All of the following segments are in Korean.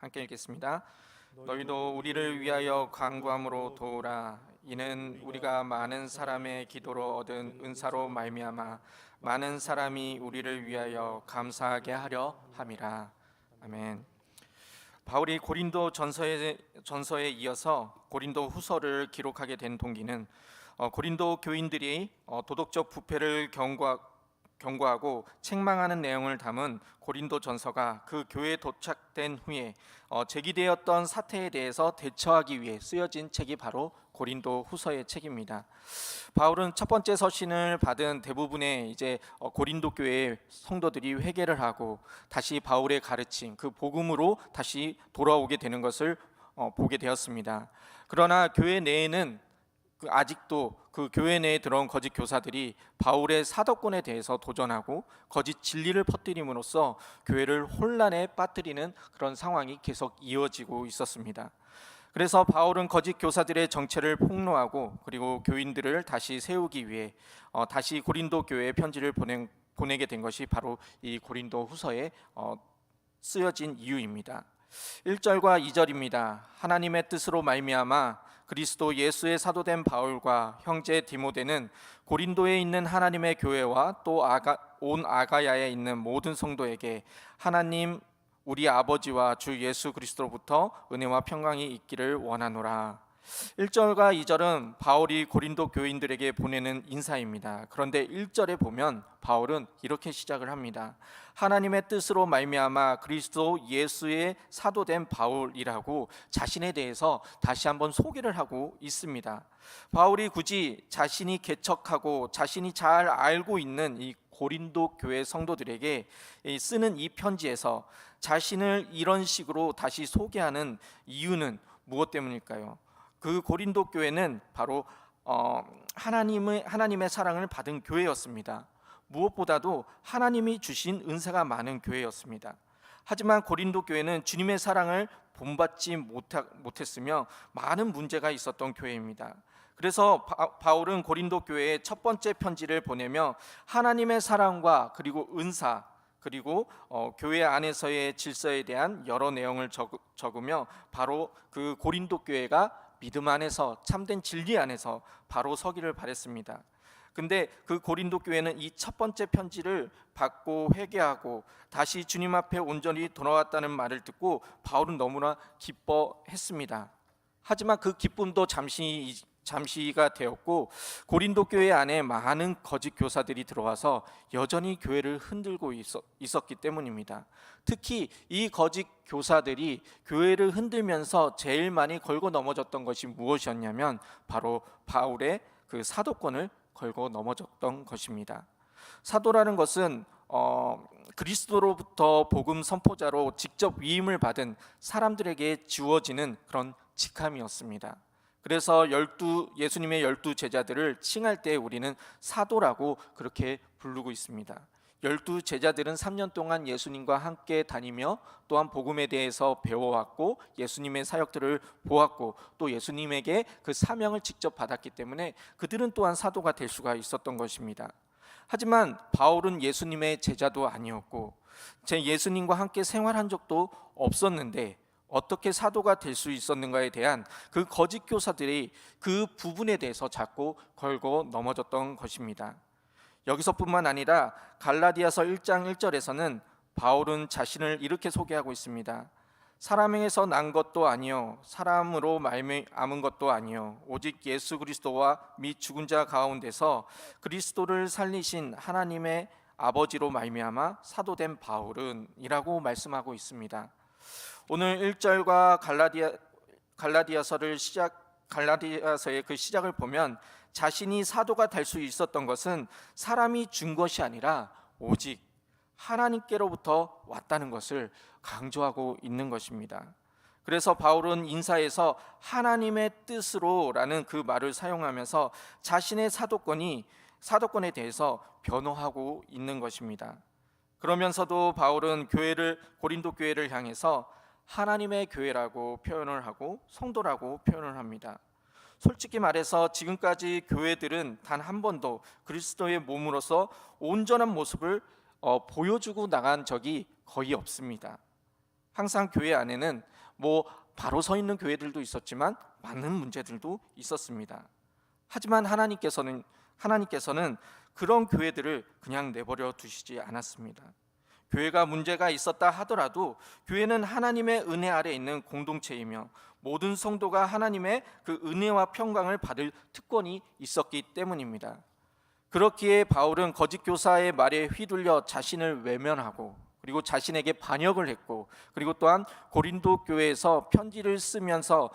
함께 읽겠습니다. 너희도 우리를 위하여 간구함으로 도우라. 이는 우리가 많은 사람의 기도로 얻은 은사로 말미암아 많은 사람이 우리를 위하여 감사하게 하려 함이라. 아멘. 바울이 고린도 전서에 이어서 고린도 후서를 기록하게 된 동기는 고린도 교인들이 도덕적 부패를 경고하고 책망하는 내용을 담은 고린도 전서가 그 교회에 도착된 후에 제기되었던 사태에 대해서 대처하기 위해 쓰여진 책이 바로 고린도 후서의 책입니다. 바울은 첫 번째 서신을 받은 대부분의 고린도 교회의 성도들이 회개를 하고 다시 바울의 가르침 그 복음으로 다시 돌아오게 되는 것을 보게 되었습니다. 그러나 교회 내에는 아직도 그 교회 내에 들어온 거짓 교사들이 바울의 사도권에 대해서 도전하고 거짓 진리를 퍼뜨림으로써 교회를 혼란에 빠뜨리는 그런 상황이 계속 이어지고 있었습니다. 그래서 바울은 거짓 교사들의 정체를 폭로하고 그리고 교인들을 다시 세우기 위해 다시 고린도 교회에 편지를 보내게 된 것이 바로 이 고린도 후서에 쓰여진 이유입니다. 1절과 2절입니다. 하나님의 뜻으로 말미암아 그리스도 예수의 사도된 바울과 형제 디모데는 고린도에 있는 하나님의 교회와 또 온 아가야에 있는 모든 성도에게 하나님 우리 아버지와 주 예수 그리스도로부터 은혜와 평강이 있기를 원하노라. 1절과 2절은 바울이 고린도 교인들에게 보내는 인사입니다. 그런데 1절에 보면 바울은 이렇게 시작을 합니다. 하나님의 뜻으로 말미암아 그리스도 예수의 사도된 바울이라고 자신에 대해서 다시 한번 소개를 하고 있습니다. 바울이 굳이 자신이 개척하고 자신이 잘 알고 있는 이 고린도 교회 성도들에게 쓰는 이 편지에서 자신을 이런 식으로 다시 소개하는 이유는 무엇 때문일까요? 그 고린도 교회는 바로 하나님의 사랑을 받은 교회였습니다. 무엇보다도 하나님이 주신 은사가 많은 교회였습니다. 하지만 고린도 교회는 주님의 사랑을 본받지 못했으며 많은 문제가 있었던 교회입니다. 그래서 바울은 고린도 교회에 첫 번째 편지를 보내며 하나님의 사랑과 그리고 은사 그리고 교회 안에서의 질서에 대한 여러 내용을 적으며 바로 그 고린도 교회가 믿음 안에서 참된 진리 안에서 바로 서기를 바랬습니다. 근데 그 고린도 교회는 이 첫 번째 편지를 받고 회개하고 다시 주님 앞에 온전히 돌아왔다는 말을 듣고 바울은 너무나 기뻐했습니다. 하지만 그 기쁨도 잠시가 되었고 고린도 교회 안에 많은 거짓 교사들이 들어와서 여전히 교회를 흔들고 있었기 때문입니다. 특히 이 거짓 교사들이 교회를 흔들면서 제일 많이 걸고 넘어졌던 것이 무엇이었냐면 바로 바울의 그 사도권을 걸고 넘어졌던 것입니다. 사도라는 것은 그리스도로부터 복음 선포자로 직접 위임을 받은 사람들에게 주어지는 그런 직함이었습니다. 그래서 예수님의 12 제자들을 칭할 때 우리는 사도라고 그렇게 부르고 있습니다. 12 제자들은 3년 동안 예수님과 함께 다니며 또한 복음에 대해서 배워왔고 예수님의 사역들을 보았고 또 예수님에게 그 사명을 직접 받았기 때문에 그들은 또한 사도가 될 수가 있었던 것입니다. 하지만 바울은 예수님의 제자도 아니었고 예수님과 함께 생활한 적도 없었는데 어떻게 사도가 될 수 있었는가에 대한 그 거짓 교사들이 그 부분에 대해서 자꾸 걸고 넘어졌던 것입니다. 여기서뿐만 아니라 갈라디아서 1장 1절에서는 바울은 자신을 이렇게 소개하고 있습니다. 사람에게서 난 것도 아니요 사람으로 말미암은 것도 아니요 오직 예수 그리스도와 및 죽은 자 가운데서 그리스도를 살리신 하나님의 아버지로 말미암아 사도된 바울은 이라고 말씀하고 있습니다. 오늘 1절과 갈라디아서의 그 시작을 보면 자신이 사도가 될 수 있었던 것은 사람이 준 것이 아니라 오직 하나님께로부터 왔다는 것을 강조하고 있는 것입니다. 그래서 바울은 인사에서 하나님의 뜻으로라는 그 말을 사용하면서 자신의 사도권에 대해서 변호하고 있는 것입니다. 그러면서도 바울은 고린도 교회를 향해서 하나님의 교회라고 표현을 하고 성도라고 표현을 합니다. 솔직히 말해서 지금까지 교회들은 단 한 번도 그리스도의 몸으로서 온전한 모습을 보여주고 나간 적이 거의 없습니다. 항상 교회 안에는 뭐 바로 서 있는 교회들도 있었지만 많은 문제들도 있었습니다. 하지만 하나님께서는 그런 교회들을 그냥 내버려 두시지 않았습니다. 교회가 문제가 있었다 하더라도 교회는 하나님의 은혜 아래 있는 공동체이며 모든 성도가 하나님의 그 은혜와 평강을 받을 특권이 있었기 때문입니다. 그렇기에 바울은 거짓 교사의 말에 휘둘려 자신을 외면하고 그리고 자신에게 반역을 했고, 그리고 또한 고린도 교회에서 편지를 쓰면서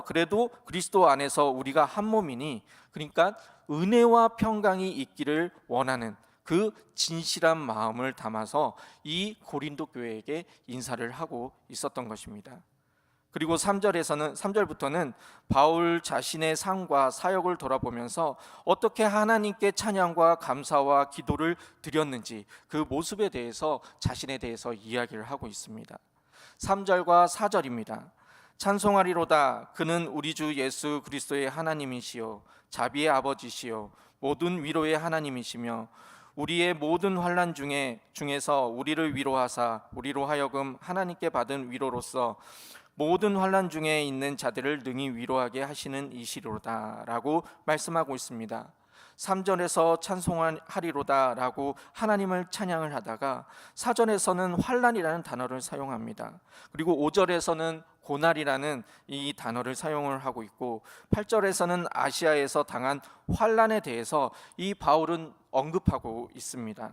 그래도 그리스도 안에서 우리가 한 몸이니, 그러니까 은혜와 평강이 있기를 원하는 그 진실한 마음을 담아서 이 고린도 교회에게 인사를 하고 있었던 것입니다. 그리고 3절부터는 바울 자신의 삶과 사역을 돌아보면서 어떻게 하나님께 찬양과 감사와 기도를 드렸는지 그 모습에 대해서 자신에 대해서 이야기를 하고 있습니다. 3절과 4절입니다. 찬송하리로다. 그는 우리 주 예수 그리스도의 하나님이시요 자비의 아버지시요 모든 위로의 하나님이시며 우리의 모든 환난 중에서 우리를 위로하사 우리로 하여금 하나님께 받은 위로로서 모든 환난 중에 있는 자들을 능히 위로하게 하시는 이시로다 라고 말씀하고 있습니다. 3절에서 찬송하리로다 라고 하나님을 찬양을 하다가 4절에서는 환난이라는 단어를 사용합니다. 그리고 5절에서는 고난이라는 이 단어를 사용을 하고 있고 8절에서는 아시아에서 당한 환난에 대해서 이 바울은 언급하고 있습니다.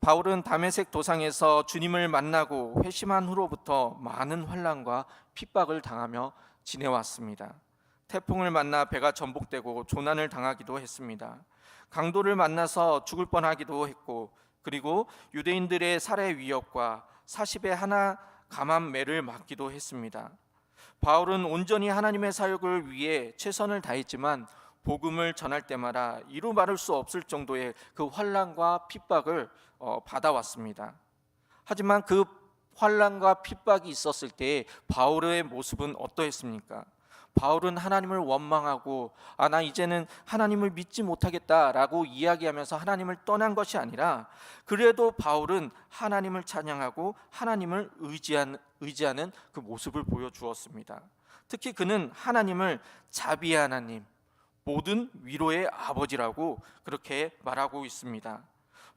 바울은 다메섹 도상에서 주님을 만나고 회심한 후로부터 많은 환난과 핍박을 당하며 지내왔습니다. 태풍을 만나 배가 전복되고 조난을 당하기도 했습니다. 강도를 만나서 죽을 뻔하기도 했고, 그리고 유대인들의 살해 위협과 40에 하나 감한 매를 맞기도 했습니다. 바울은 온전히 하나님의 사역을 위해 최선을 다했지만 복음을 전할 때마다 이루 말할 수 없을 정도의 그 환난과 핍박을 받아왔습니다. 하지만 그 환난과 핍박이 있었을 때 바울의 모습은 어떠했습니까? 바울은 하나님을 원망하고 나 이제는 하나님을 믿지 못하겠다라고 이야기하면서 하나님을 떠난 것이 아니라, 그래도 바울은 하나님을 찬양하고 하나님을 의지하는 그 모습을 보여주었습니다. 특히 그는 하나님을 자비의 하나님, 모든 위로의 아버지라고 그렇게 말하고 있습니다.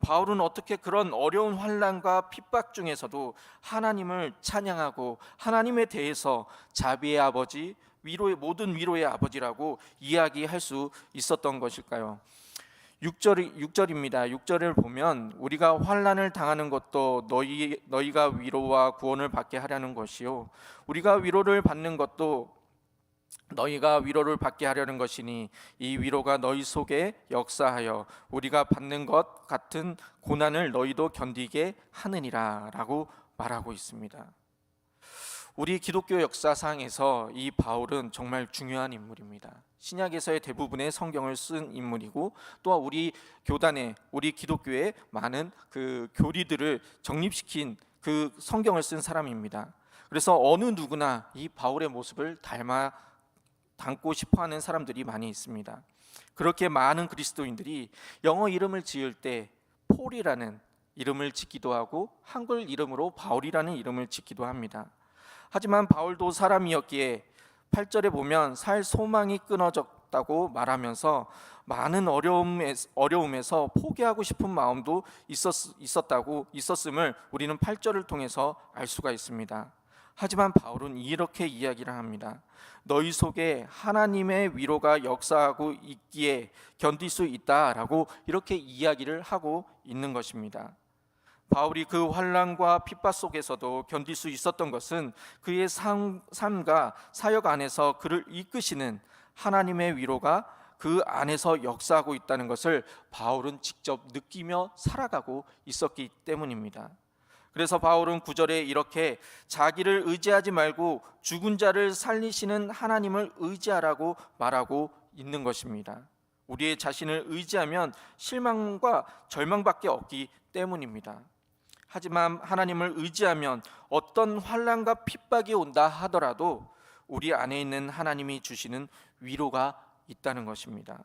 바울은 어떻게 그런 어려운 환난과 핍박 중에서도 하나님을 찬양하고 하나님에 대해서 자비의 아버지, 모든 위로의 아버지라고 이야기할 수 있었던 것일까요? 6절입니다. 6절을 보면 우리가 환난을 당하는 것도 너희가 위로와 구원을 받게 하려는 것이요 우리가 위로를 받는 것도 너희가 위로를 받게 하려는 것이니 이 위로가 너희 속에 역사하여 우리가 받는 것 같은 고난을 너희도 견디게 하느니라 라고 말하고 있습니다. 우리 기독교 역사상에서 이 바울은 정말 중요한 인물입니다. 신약에서의 대부분의 성경을 쓴 인물이고, 또 우리 교단에, 우리 기독교의 많은 그 교리들을 정립시킨 그 성경을 쓴 사람입니다. 그래서 어느 누구나 이 바울의 모습을 닮고 싶어하는 사람들이 많이 있습니다. 그렇게 많은 그리스도인들이 영어 이름을 지을 때 폴이라는 이름을 짓기도 하고 한글 이름으로 바울이라는 이름을 짓기도 합니다. 하지만 바울도 사람이었기에 8절에 보면 살 소망이 끊어졌다고 말하면서 많은 어려움에서 포기하고 싶은 마음도 있었음을 우리는 8절을 통해서 알 수가 있습니다. 하지만 바울은 이렇게 이야기를 합니다. 너희 속에 하나님의 위로가 역사하고 있기에 견딜 수 있다라고 이렇게 이야기를 하고 있는 것입니다. 바울이 그 환난과 핍박 속에서도 견딜 수 있었던 것은 그의 삶과 사역 안에서 그를 이끄시는 하나님의 위로가 그 안에서 역사하고 있다는 것을 바울은 직접 느끼며 살아가고 있었기 때문입니다. 그래서 바울은 9절에 이렇게 자기를 의지하지 말고 죽은 자를 살리시는 하나님을 의지하라고 말하고 있는 것입니다. 우리의 자신을 의지하면 실망과 절망밖에 없기 때문입니다. 하지만 하나님을 의지하면 어떤 환난과 핍박이 온다 하더라도 우리 안에 있는 하나님이 주시는 위로가 있다는 것입니다.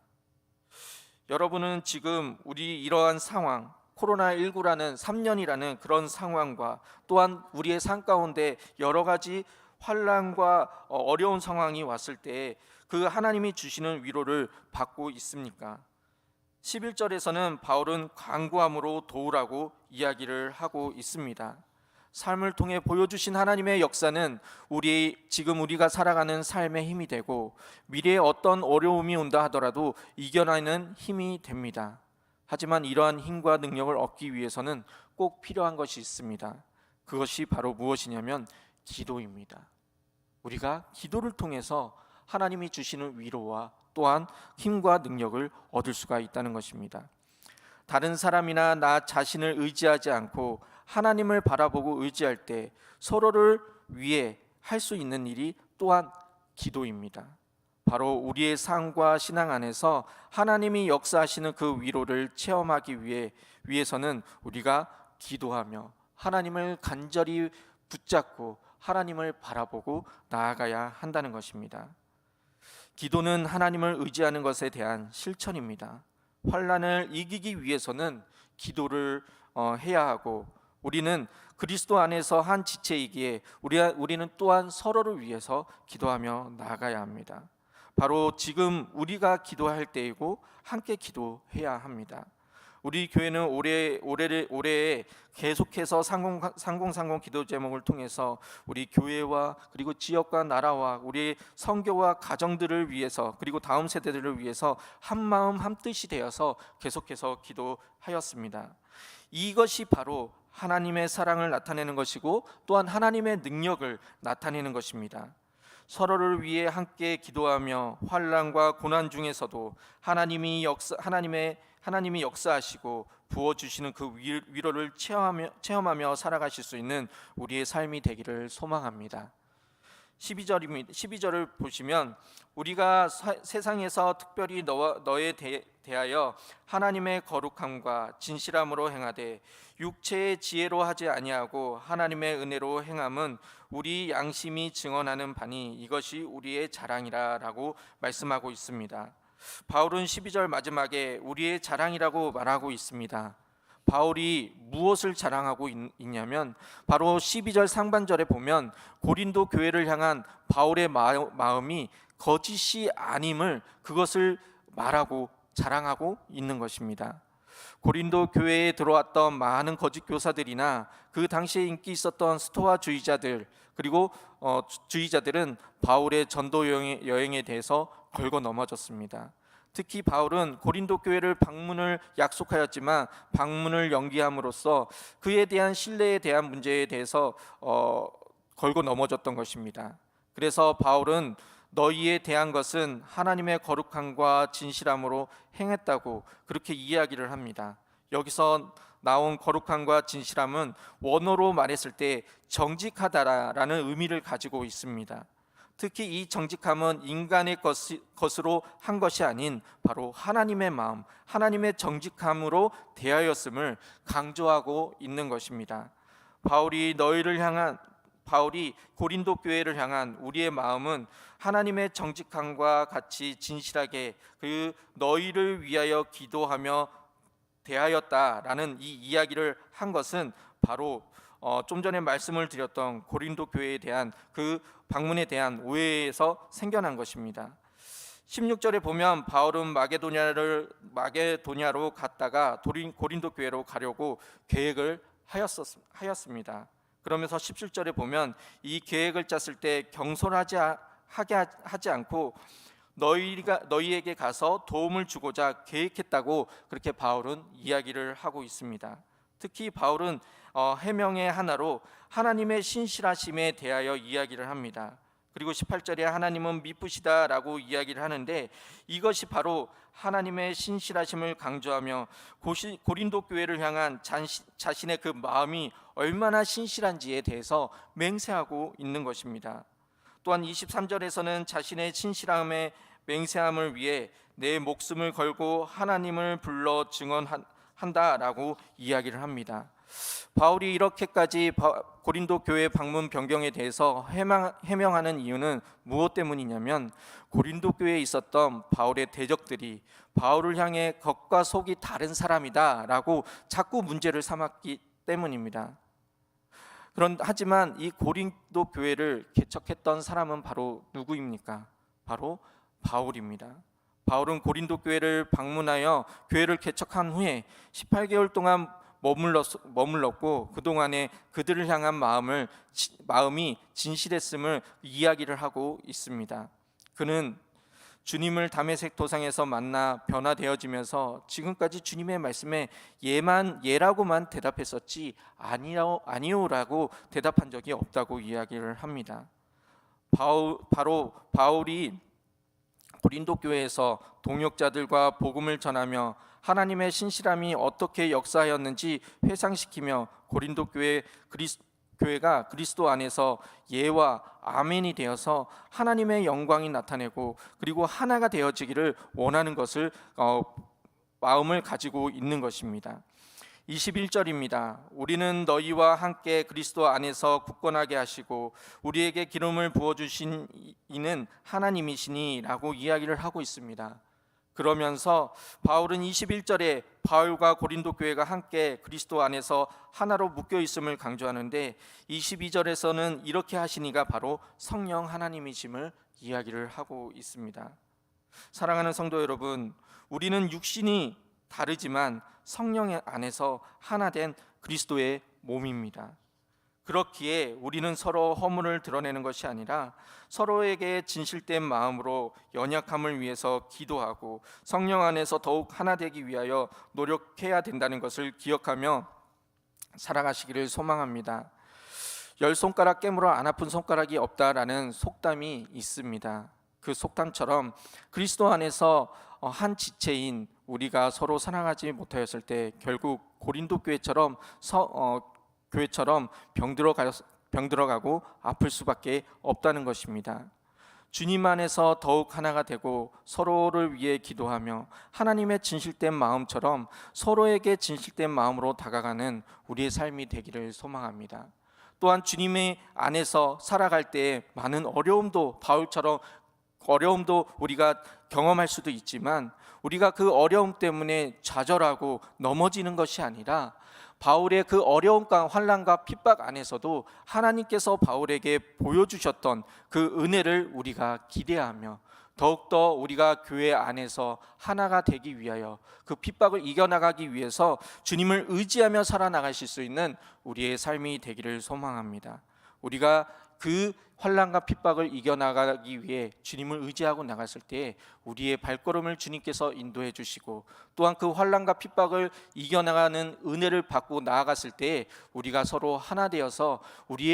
여러분은 지금 우리 이러한 상황, 코로나19라는 3년이라는 그런 상황과 또한 우리의 삶 가운데 여러 가지 환난과 어려운 상황이 왔을 때 그 하나님이 주시는 위로를 받고 있습니까? 11절에서는 바울은 간구함으로 도우라고 이야기를 하고 있습니다. 삶을 통해 보여주신 하나님의 역사는 지금 우리가 살아가는 삶의 힘이 되고 미래에 어떤 어려움이 온다 하더라도 이겨내는 힘이 됩니다. 하지만 이러한 힘과 능력을 얻기 위해서는 꼭 필요한 것이 있습니다. 그것이 바로 무엇이냐면 기도입니다. 우리가 기도를 통해서 하나님이 주시는 위로와 또한 힘과 능력을 얻을 수가 있다는 것입니다. 다른 사람이나 나 자신을 의지하지 않고 하나님을 바라보고 의지할 때 서로를 위해 할 수 있는 일이 또한 기도입니다. 바로 우리의 삶과 신앙 안에서 하나님이 역사하시는 그 위로를 체험하기 위해서는 우리가 기도하며 하나님을 간절히 붙잡고 하나님을 바라보고 나아가야 한다는 것입니다. 기도는 하나님을 의지하는 것에 대한 실천입니다. 환난을 이기기 위해서는 기도를 해야 하고 우리는 그리스도 안에서 한 지체이기에 우리는 또한 서로를 위해서 기도하며 나아가야 합니다. 바로 지금 우리가 기도할 때이고 함께 기도해야 합니다. 우리 교회는 올해에 계속해서 상공상공 기도 제목을 통해서 우리 교회와 그리고 지역과 나라와 우리 선교와 가정들을 위해서 그리고 다음 세대들을 위해서 한 마음 한 뜻이 되어서 계속해서 기도하였습니다. 이것이 바로 하나님의 사랑을 나타내는 것이고 또한 하나님의 능력을 나타내는 것입니다. 서로를 위해 함께 기도하며 환난과 고난 중에서도 하나님이 역사하시고 부어주시는 그 위로를 체험하며 살아가실 수 있는 우리의 삶이 되기를 소망합니다. 12절을 보시면 우리가 세상에서 특별히 너에 대하여 하나님의 거룩함과 진실함으로 행하되 육체의 지혜로 하지 아니하고 하나님의 은혜로 행함은 우리 양심이 증언하는 바니 이것이 우리의 자랑이라 라고 말씀하고 있습니다. 바울은 12절 마지막에 우리의 자랑이라고 말하고 있습니다. 바울이 무엇을 자랑하고 있냐면 바로 12절 상반절에 보면 고린도 교회를 향한 바울의 마음이 거짓이 아님을 그것을 말하고 자랑하고 있는 것입니다. 고린도 교회에 들어왔던 많은 거짓 교사들이나 그 당시에 인기 있었던 스토아주의자들 그리고 주의자들은 바울의 전도 여행에 대해서 걸고 넘어졌습니다. 특히 바울은 고린도 교회를 방문을 약속하였지만 방문을 연기함으로써 그에 대한 신뢰에 대한 문제에 대해서 걸고 넘어졌던 것입니다. 그래서 바울은 너희에 대한 것은 하나님의 거룩함과 진실함으로 행했다고 그렇게 이야기를 합니다. 여기서 나온 거룩함과 진실함은 원어로 말했을 때 정직하다라는 의미를 가지고 있습니다. 특히 이 정직함은 인간의 것으로 한 것이 아닌 바로 하나님의 마음, 하나님의 정직함으로 대하였음을 강조하고 있는 것입니다. 바울이 고린도 교회를 향한 우리의 마음은 하나님의 정직함과 같이 진실하게 그 너희를 위하여 기도하며 대하였다라는 이 이야기를 한 것은 바로 좀 전에 말씀을 드렸던 고린도 교회에 대한 그 방문에 대한 오해에서 생겨난 것입니다. 16절에 보면 바울은 마게도냐로 갔다가 고린도 교회로 가려고 계획을 하였습니다. 그러면서 17절에 보면 이 계획을 짰을 때 경솔하지 않고 너희에게 가서 도움을 주고자 계획했다고 그렇게 바울은 이야기를 하고 있습니다. 특히 바울은 해명의 하나로 하나님의 신실하심에 대하여 이야기를 합니다. 그리고 18절에 하나님은 미쁘시다라고 이야기를 하는데 이것이 바로 하나님의 신실하심을 강조하며 고린도 교회를 향한 자신의 그 마음이 얼마나 신실한지에 대해서 맹세하고 있는 것입니다. 또한 23절에서는 자신의 신실함의 맹세함을 위해 내 목숨을 걸고 하나님을 불러 증언한다라고 이야기를 합니다. 바울이 이렇게까지 고린도 교회 방문 변경에 대해서 해명하는 이유는 무엇 때문이냐면 고린도 교회에 있었던 바울의 대적들이 바울을 향해 겉과 속이 다른 사람이다라고 자꾸 문제를 삼았기 때문입니다. 하지만 이 고린도 교회를 개척했던 사람은 바로 누구입니까? 바로 바울입니다. 바울은 고린도 교회를 방문하여 교회를 개척한 후에 18개월 동안 머물렀고 그동안에 그들을 향한 마음이 진실했음을 이야기를 하고 있습니다. 그는 주님을 다메섹 도상에서 만나 변화되어지면서 지금까지 주님의 말씀에 예라고만 대답했었지 아니요라고 대답한 적이 없다고 이야기를 합니다. 바로 바울이 고린도 교회에서 동역자들과 복음을 전하며 하나님의 신실함이 어떻게 역사하였는지 회상시키며 고린도 교회가 그리스도 안에서 예와 아멘이 되어서 하나님의 영광이 나타내고 그리고 하나가 되어지기를 원하는 것을 마음을 가지고 있는 것입니다. 21절입니다. 우리는 너희와 함께 그리스도 안에서 굳건하게 하시고 우리에게 기름을 부어주신 이는 하나님이시니 라고 이야기를 하고 있습니다. 그러면서 바울은 21절에 바울과 고린도 교회가 함께 그리스도 안에서 하나로 묶여 있음을 강조하는데 22절에서는 이렇게 하시니가 바로 성령 하나님이심을 이야기를 하고 있습니다. 사랑하는 성도 여러분, 우리는 육신이 다르지만 성령 안에서 하나 된 그리스도의 몸입니다. 그렇기에 우리는 서로 허물을 드러내는 것이 아니라 서로에게 진실된 마음으로 연약함을 위해서 기도하고 성령 안에서 더욱 하나 되기 위하여 노력해야 된다는 것을 기억하며 살아가시기를 소망합니다. 10손가락 깨물어 안 아픈 손가락이 없다라는 속담이 있습니다. 그 속담처럼 그리스도 안에서 한 지체인 우리가 서로 사랑하지 못하였을 때 결국 고린도 교회처럼 병들어가고 아플 수밖에 없다는 것입니다. 주님 안에서 더욱 하나가 되고 서로를 위해 기도하며 하나님의 진실된 마음처럼 서로에게 진실된 마음으로 다가가는 우리의 삶이 되기를 소망합니다. 또한 주님의 안에서 살아갈 때 많은 바울처럼 어려움도 우리가 경험할 수도 있지만 우리가 그 어려움 때문에 좌절하고 넘어지는 것이 아니라 바울의 그 어려움과 환난과 핍박 안에서도 하나님께서 바울에게 보여주셨던 그 은혜를 우리가 기대하며 더욱더 우리가 교회 안에서 하나가 되기 위하여 그 핍박을 이겨나가기 위해서 주님을 의지하며 살아나가실 수 있는 우리의 삶이 되기를 소망합니다. 우리가 그 환난과 핍박을 이겨나가기 위해 주님을 의지하고 나갔을 때 우리의 발걸음을 주님께서 인도해 주시고 또한 그 환난과 핍박을 이겨나가는 은혜를 받고 나아갔을 때 우리가 서로 하나 되어서 우리의